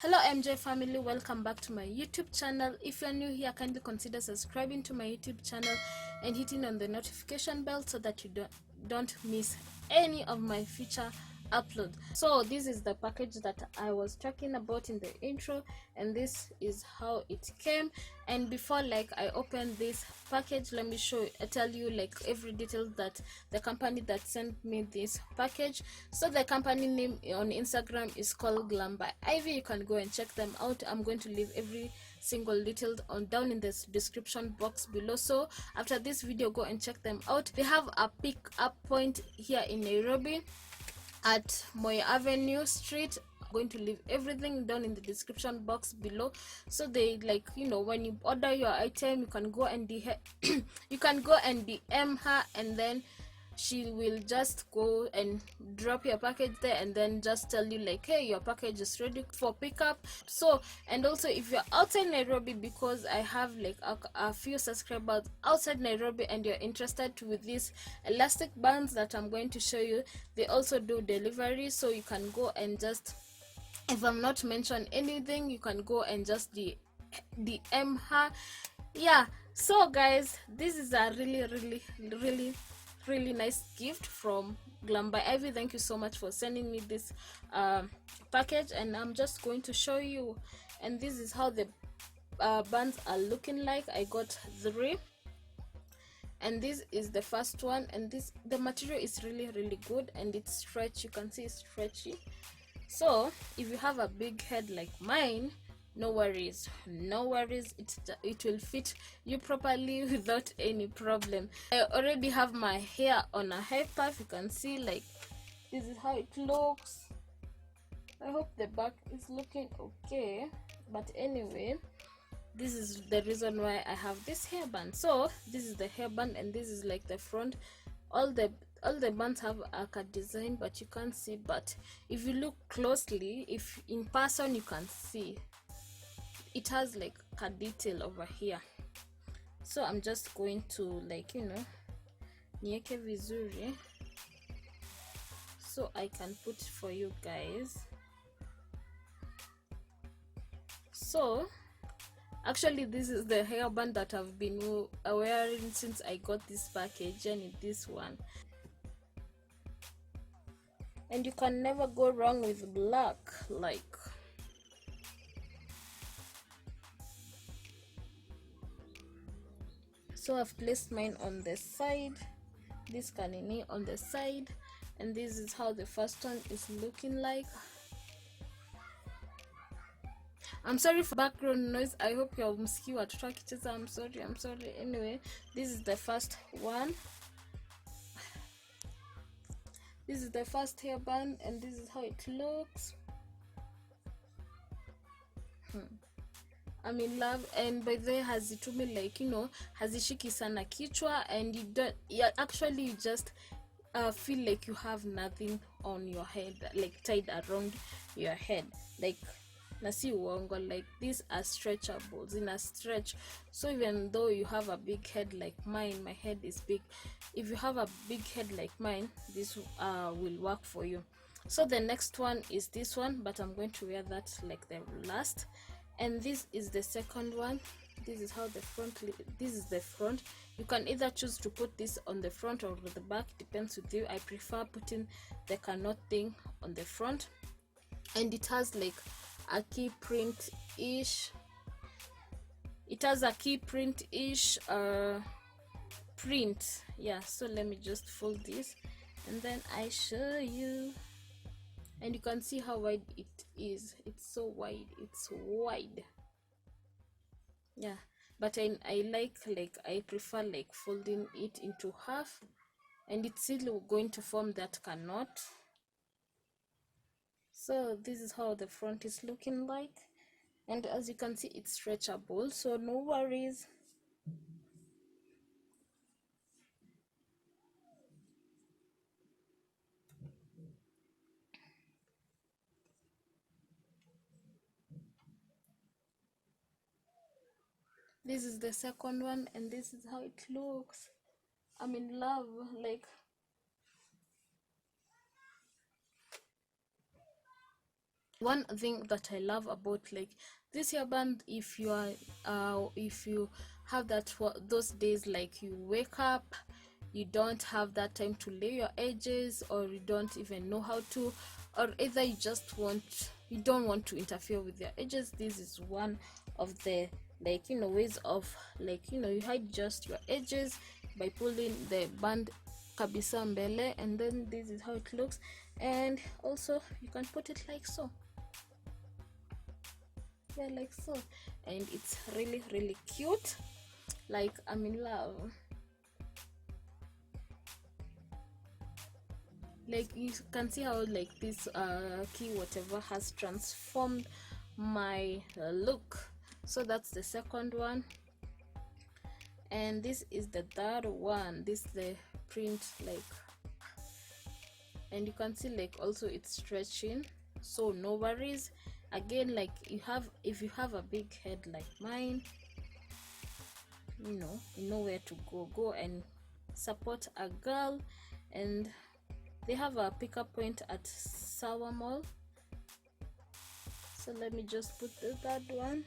Hello MJ family, welcome back to my YouTube channel. If you're new here, kindly consider subscribing to my YouTube channel and hitting on the notification bell so that you don't miss any of my future uploads. So this is the package that I was talking about in the intro, and this is how it came. And before I open this package, let me tell you every detail that the company that sent me this package. So the company name on Instagram is called Glam by Ivy. You can go and check them out. I'm going to leave every single detail down in the description box below, so after this video go and check them out. They have a pick up point here in Nairobi at Moy Avenue Street. I'm going to leave everything down in the description box below, so they when you order your item, you can go and you can go and DM her, and then she will just go and drop your package there and then just tell you hey, your package is ready for pickup. So, and also if you're outside Nairobi, because I have a few subscribers outside Nairobi and you're interested with these elastic bands that I'm going to show you, they also do delivery. So you can go and just, if I'm not mention anything, you can go and just DM her. Yeah, so guys, this is a really nice gift from Glam by Ivy. Thank you so much for sending me this package, and I'm just going to show you. And this is how the bands are looking like. I got 3, and this is the first one, and the material is really good, and it's stretchy. You can see it's stretchy. So if you have a big head like mine, no worries, it will fit you properly without any problem. I already have my hair on a hair puff. You can see this is how it looks. I hope the back is looking okay, but anyway, this is the reason why I have this hairband. So this is the hairband, and this is the front. All the bands have a design, but you can't see. But if you look closely, if in person, you can see it has a detail over here. So I'm just going to nieke vizuri so I can put for you guys. So actually, this is the hairband that I've been wearing since I got this package, and this one. And you can never go wrong with black. So I've placed mine on the side, this kanini on the side, and this is how the first one is looking like. I'm sorry for background noise. I hope you're msikiwa tukicheza. I'm sorry. Anyway, this is the first one. This is the first hairband, and this is how it looks. I'm in love, and by the way, hazitumi hazishiki sana kichwa, and you just feel like you have nothing on your head, tied around your head, nasi uongo. These are stretchables in a stretch. So even though you have a big head like mine, my head is big, if you have a big head like mine, this will work for you. So the next one is this one, but I'm going to wear that the last. And this is the second one. This is how this is the front. You can either choose to put this on the front or the back, depends with you. I prefer putting the canot thing on the front, and it has a key print ish. It has a key print ish print. Yeah, so let me just fold this and then I show you. And you can see how wide it is. It's so wide, it's wide. Yeah, but I prefer folding it into half, and it's still going to form that canot. So this is how the front is looking like, and as you can see, it's stretchable, so no worries. This is the second one, and this is how it looks. I'm in love. One thing that I love about like this hairband, if you are if you have that those days like you wake up, you don't have that time to lay your edges, or you don't even know how to, or either you don't want to interfere with your edges, this is one of the like ways of like you hide just your edges by pulling the band kabisa mbele, and then this is how it looks. And also you can put it like so, yeah, like so, and it's really really cute. Like I'm in love. Like you can see how like this key whatever has transformed my look. So that's the second one, and this is the third one. This is the print, like, and you can see like also it's stretching, so no worries. Again, like if you have a big head like mine, you know where to go and support a girl. And they have a pickup point at Sour Mall, so let me just put the third one.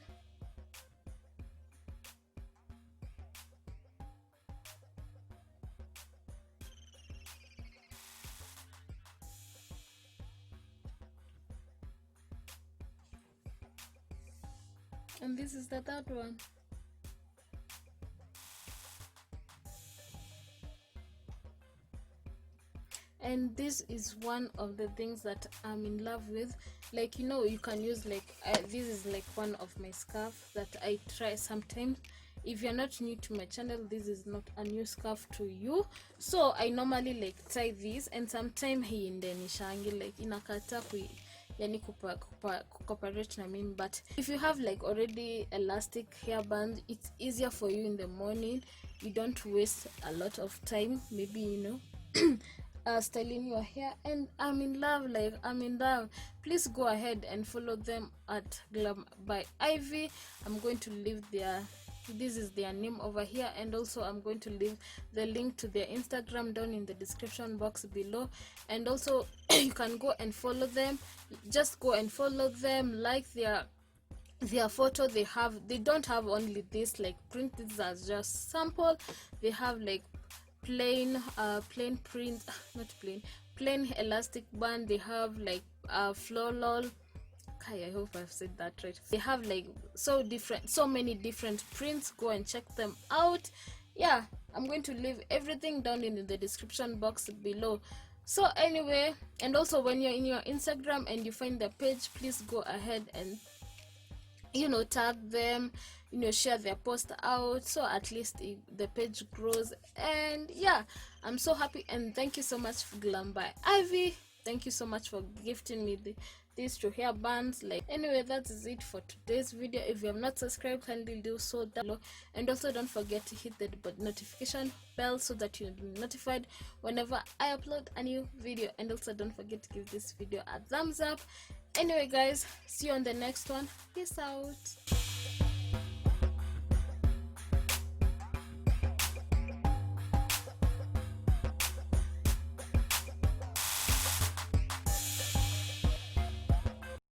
And this is the third one. And this is one of the things that I'm in love with. Like you can use like this is like one of my scarf that I try sometimes. If you're not new to my channel, this is not a new scarf to you. So I normally like tie this, and sometimes hii ndenishangi like inakata yani cooperate na mimi. But if you have like already elastic hairband, it's easier for you in the morning. You don't waste a lot of time, maybe styling your hair. And I'm in love, like I'm in love. Please go ahead and follow them at Glam by Ivy. I'm going to leave this is their name over here, and also I'm going to leave the link to their Instagram down in the description box below. And also you can go and follow them. Just go and follow them, like their photo. They don't have only this like print, these are just sample. They have like plain print not plain elastic band. They have like floral, I hope I've said that right. They have like so many different prints. Go and check them out. Yeah, I'm going to leave everything down in the description box below. So anyway, and also when you're in your Instagram and you find the page, please go ahead and tag them, share their post out, so at least the page grows. And yeah, I'm so happy, and thank you so much for Glam by Ivy. Thank you so much for gifting me these two hair bands. Like, anyway, that is it for today's video. If you have not subscribed, kindly do so down below, and also don't forget to hit the notification bell so that you'll be notified whenever I upload a new video. And also don't forget to give this video a thumbs up. Anyway guys, see you on the next one. Peace out.